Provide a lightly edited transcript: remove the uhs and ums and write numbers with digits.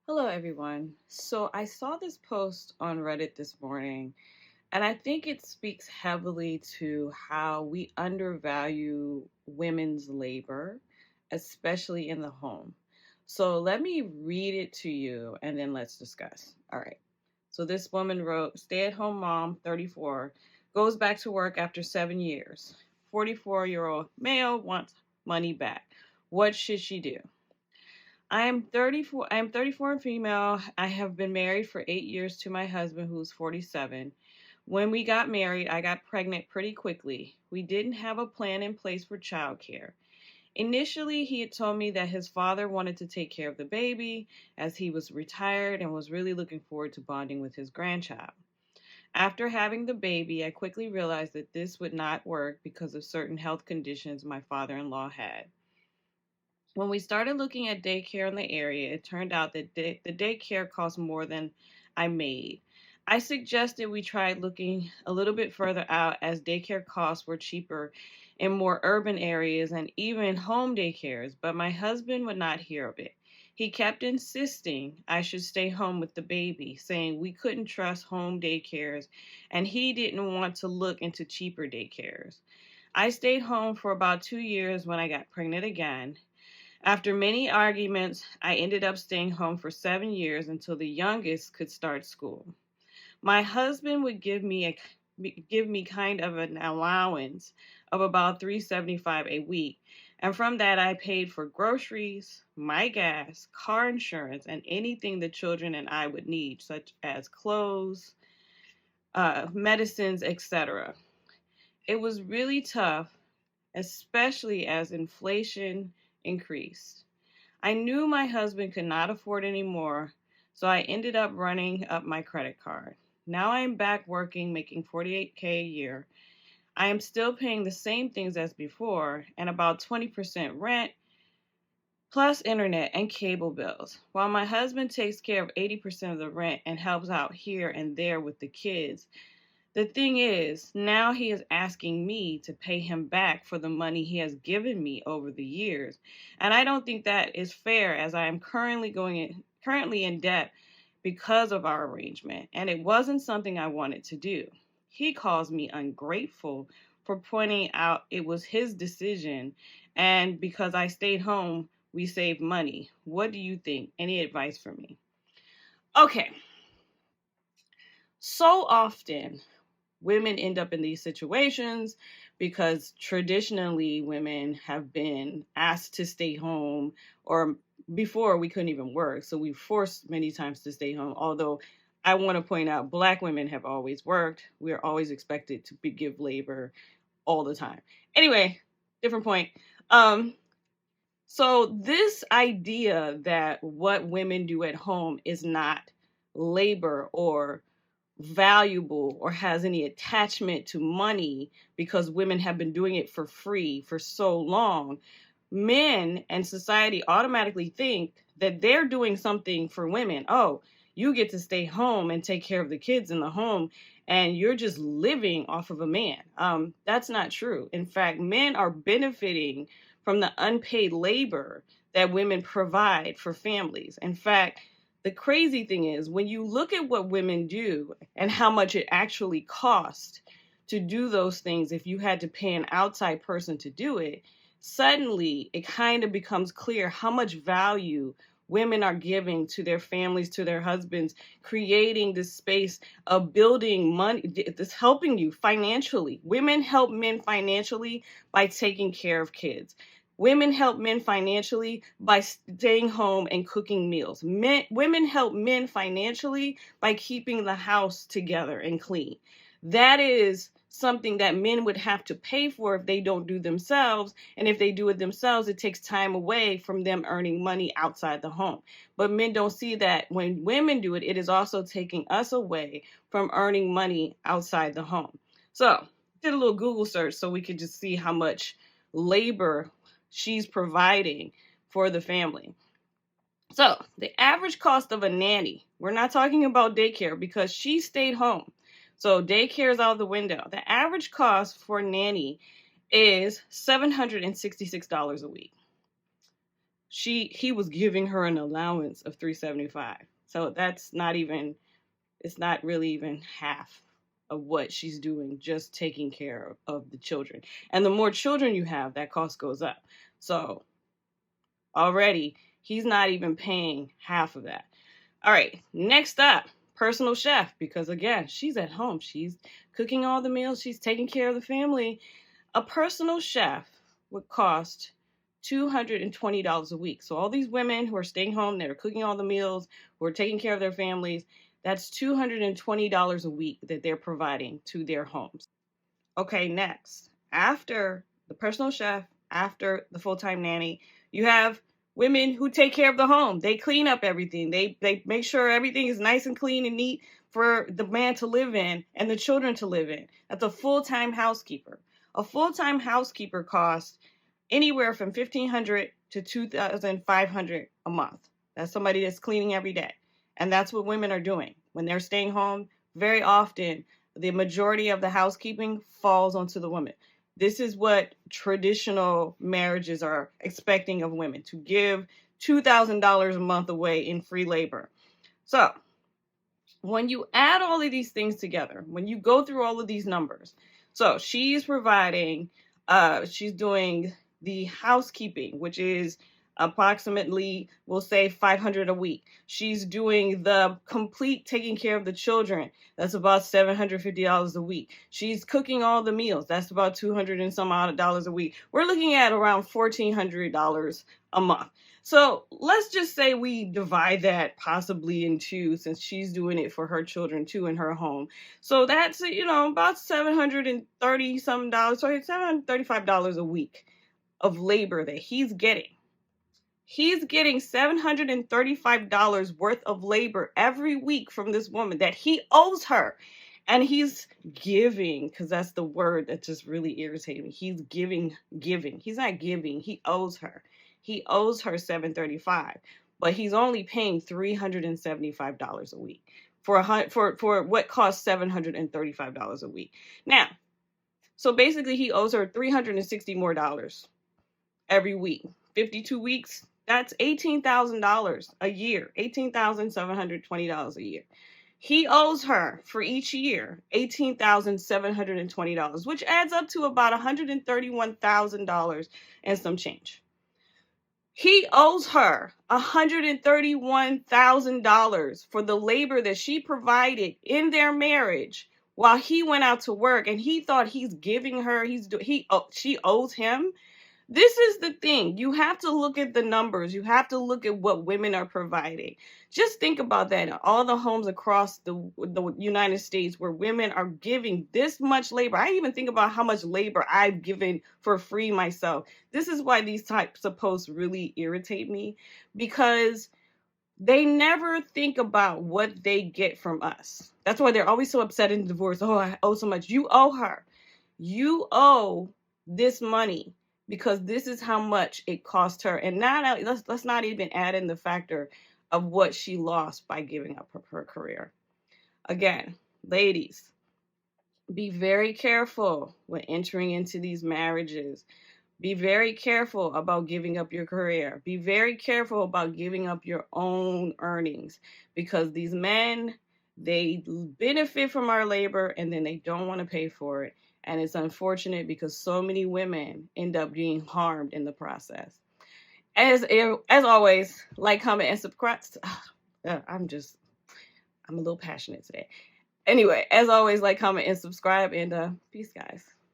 Hello, everyone. So I saw this post on Reddit this morning, and I think it speaks heavily to how we undervalue women's labor, especially in the home. So let me read it to you and then let's discuss. All right. So this woman wrote, stay at home mom, 34, goes back to work after 7 years. 44-year-old male wants money back. What should she do? I am 34. I am 34 and female. I have been married for 8 years to my husband who's 47. When we got married, I got pregnant pretty quickly. We didn't have a plan in place for childcare. Initially, he had told me that his father wanted to take care of the baby as he was retired and was really looking forward to bonding with his grandchild. After having the baby, I quickly realized that this would not work because of certain health conditions my father-in-law had. When we started looking at daycare in the area, it turned out that the daycare cost more than I made. I suggested we tried looking a little bit further out as daycare costs were cheaper in more urban areas and even home daycares, but my husband would not hear of it. He kept insisting I should stay home with the baby, saying we couldn't trust home daycares and he didn't want to look into cheaper daycares. I stayed home for about 2 years when I got pregnant again. After many arguments, I ended up staying home for 7 years until the youngest could start school. My husband would give me kind of an allowance of about $375 a week, and from that I paid for groceries, my gas, car insurance, and anything the children and I would need, such as clothes, medicines, etc. It was really tough, especially as inflation increased. I knew my husband could not afford anymore, so I ended up running up my credit card. Now I am back working, making 48K a year. I am still paying the same things as before and about 20% rent, plus internet and cable bills, while my husband takes care of 80% of the rent and helps out here and there with the kids. The thing is, now he is asking me to pay him back for the money he has given me over the years. And I don't think that is fair as I am currently in debt because of our arrangement, and it wasn't something I wanted to do. He calls me ungrateful for pointing out it was his decision, and because I stayed home, we saved money. What do you think? Any advice for me? Okay, so often women end up in these situations because traditionally women have been asked to stay home, or before we couldn't even work, so we forced many times to stay home. Although I want to point out black women have always worked. We're always expected to give labor all the time. Anyway, different point. um so this idea that what women do at home is not labor or valuable or has any attachment to money because women have been doing it for free for so long, men and society automatically think that they're doing something for women. Oh, you get to stay home and take care of the kids in the home, and you're just living off of a man. That's not true. In fact, men are benefiting from the unpaid labor that women provide for families. In fact, the crazy thing is, when you look at what women do and how much it actually costs to do those things, if you had to pay an outside person to do it, suddenly it kind of becomes clear how much value women are giving to their families, to their husbands, creating this space of building money, this helping you financially. Women help men financially by taking care of kids. Women help men financially by staying home and cooking meals. Women help men financially by keeping the house together and clean. That is something that men would have to pay for if they don't do themselves. And if they do it themselves, it takes time away from them earning money outside the home. But men don't see that when women do it, it is also taking us away from earning money outside the home. So, did a little Google search so we could just see how much labor she's providing for the family. So, the average cost of a nanny, we're not talking about daycare because she stayed home. So, daycare is out the window. The average cost for a nanny is $766 a week. he was giving her an allowance of $375. So that's not even, it's not really even half of what she's doing, just taking care of the children. And the more children you have, that cost goes up. So already he's not even paying half of that. All right, next up, personal chef, because again, she's at home. She's cooking all the meals. She's taking care of the family. A personal chef would cost $220 a week. So all these women who are staying home, that are cooking all the meals, who are taking care of their families, that's $220 a week that they're providing to their homes. Okay, next. After the personal chef, after the full-time nanny, you have women who take care of the home. They clean up everything. They make sure everything is nice and clean and neat for the man to live in and the children to live in. That's a full-time housekeeper. A full-time housekeeper costs anywhere from $1,500 to $2,500 a month. That's somebody that's cleaning every day. And that's what women are doing. When they're staying home, very often, the majority of the housekeeping falls onto the woman. This is what traditional marriages are expecting of women, to give $2,000 a month away in free labor. So when you add all of these things together, when you go through all of these numbers, so she's providing, she's doing the housekeeping, which is approximately, we'll say $500 a week. She's doing the complete taking care of the children. That's about $750 a week. She's cooking all the meals. That's about $200 and some odd dollars a week. We're looking at around $1,400 a month. So let's just say we divide that possibly in two, since she's doing it for her children too in her home. So that's, about $730 some dollars, so $735 a week of labor that he's getting. He's getting $735 worth of labor every week from this woman that he owes her. And he's giving, because that's the word that just really irritated me. He's giving. He's not giving. He owes her. He owes her $735, but he's only paying $375 a week for what costs $735 a week. Now, so basically he owes her $360 more every week. 52 weeks, that's $18,000 a year, $18,720 a year. He owes her for each year $18,720, which adds up to about $131,000 and some change. He owes her $131,000 for the labor that she provided in their marriage while he went out to work, and he thought he's giving her, she owes him. This is the thing. You have to look at the numbers. You have to look at what women are providing. Just think about that in all the homes across the United States where women are giving this much labor. I even think about how much labor I've given for free myself. This is why these types of posts really irritate me, because they never think about what they get from us. That's why they're always so upset in divorce. Oh, I owe so much. You owe her. You owe this money, because this is how much it cost her. And now let's not even add in the factor of what she lost by giving up her career. Again, ladies, be very careful when entering into these marriages. Be very careful about giving up your career. Be very careful about giving up your own earnings, because these men, they benefit from our labor and then they don't want to pay for it. And it's unfortunate because so many women end up being harmed in the process. As always, like, comment, and subscribe. I'm a little passionate today. Anyway, as always, like, comment, and subscribe, and peace, guys.